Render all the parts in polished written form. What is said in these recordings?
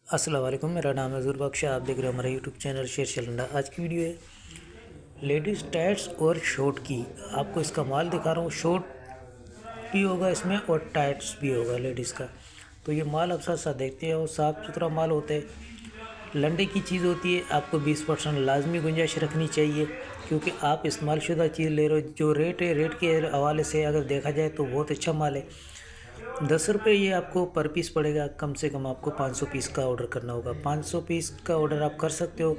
अस्सलाम वालेकुम, मेरा नाम है ज़ुर बख्श। आप देख रहे हो हमारा यूट्यूब चैनल शेर शलंडा। आज की वीडियो है लेडीज़ टाइट्स और शॉर्ट की। आपको इसका माल दिखा रहा हूँ। शॉर्ट भी होगा इसमें और टाइट्स भी होगा लेडीज़ का। तो ये माल आप साथ साथ देखते हो, साफ़ सुथरा माल होता है। लंडे की चीज़ होती है। आपको 20% लाजमी गुंजाइश रखनी चाहिए, क्योंकि आप इस्तेमालशुदा चीज़ ले रहे हो। जो रेट है, रेट के हवाले से अगर देखा जाए तो बहुत अच्छा माल है। 10 रुपये ये आपको पर पीस पड़ेगा। कम से कम आपको 500 पीस का ऑर्डर करना होगा। 500 पीस का ऑर्डर आप कर सकते हो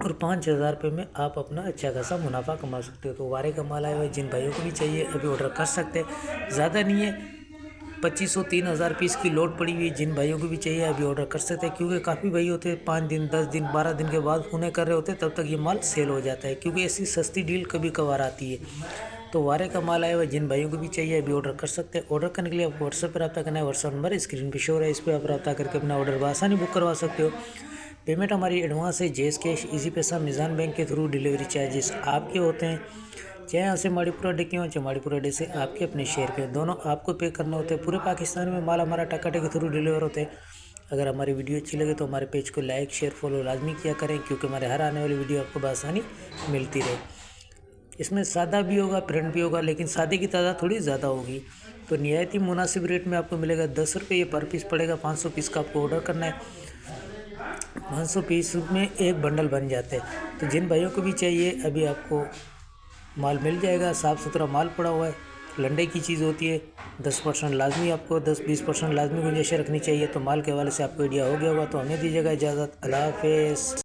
और 5,000 रुपये में आप अपना अच्छा खासा मुनाफा कमा सकते हो। तो वारे का माल आया हुआ है, जिन भाइयों को भी चाहिए अभी ऑर्डर कर सकते हैं। ज़्यादा नहीं है, 2500 3,000 पीस की लोड पड़ी हुई है। जिन भाइयों को भी चाहिए अभी ऑर्डर कर सकते हैं, क्योंकि काफ़ी भाई होते हैं 5 दिन 10 दिन 12 दिन के बाद पुणे कर रहे होते हैं, तब तक ये माल सेल हो जाता है, क्योंकि ऐसी सस्ती डील कभी कभार आती है। तो वारे का माल आया हुआ है, जिन भाइयों को भी चाहिए अभी ऑर्डर कर सकते हैं। ऑर्डर करने के लिए आपको व्हाट्सएप पर रब्ता करना है। व्हाट्सएप नंबर स्क्रीन पे शो है, इस पर आप रब्ता करके अपना ऑर्डर बआसानी बुक करवा सकते हो। पेमेंट हमारी एडवांस है, जेस कैश, इजी पैसा, मिज़ान बैंक के थ्रू। डिलीवरी चार्जेस आपके होते हैं, चाहे यहाँ से माड़ीपुरा अड्डे के हों चाहे माड़ीपुरा अड्डे से आपके अपने शहर के, दोनों आपको पे करने होते हैं। पूरे पाकिस्तान में माल हमारा टकाटे के थ्रू डिलीवर होते हैं। अगर हमारी वीडियो अच्छी लगे तो हमारे पेज को लाइक शेयर फॉलो लाजमी किया करें, क्योंकि हमारे हर आने वाली वीडियो आपको बआसानी मिलती रहे। इसमें सादा भी होगा, प्रिंट भी होगा, लेकिन सादे की तादाद थोड़ी ज़्यादा होगी। तो निहायत ही मुनासिब रेट में आपको मिलेगा। 10 रुपये ये पर पीस पड़ेगा। 500 पीस का आपको ऑर्डर करना है। 500 पीस में एक बंडल बन जाता है। तो जिन भाइयों को भी चाहिए अभी आपको माल मिल जाएगा। साफ़ सुथरा माल पड़ा हुआ है, लंडे की चीज़ होती है। 10% लाजमी, आपको 10-20% लाजमी गुंजाइश रखनी चाहिए। तो माल के हवाले से आपको आइडिया हो गया होगा। तो हमें दीजिएगा इजाज़त। अल्लाह हाफ़िज़।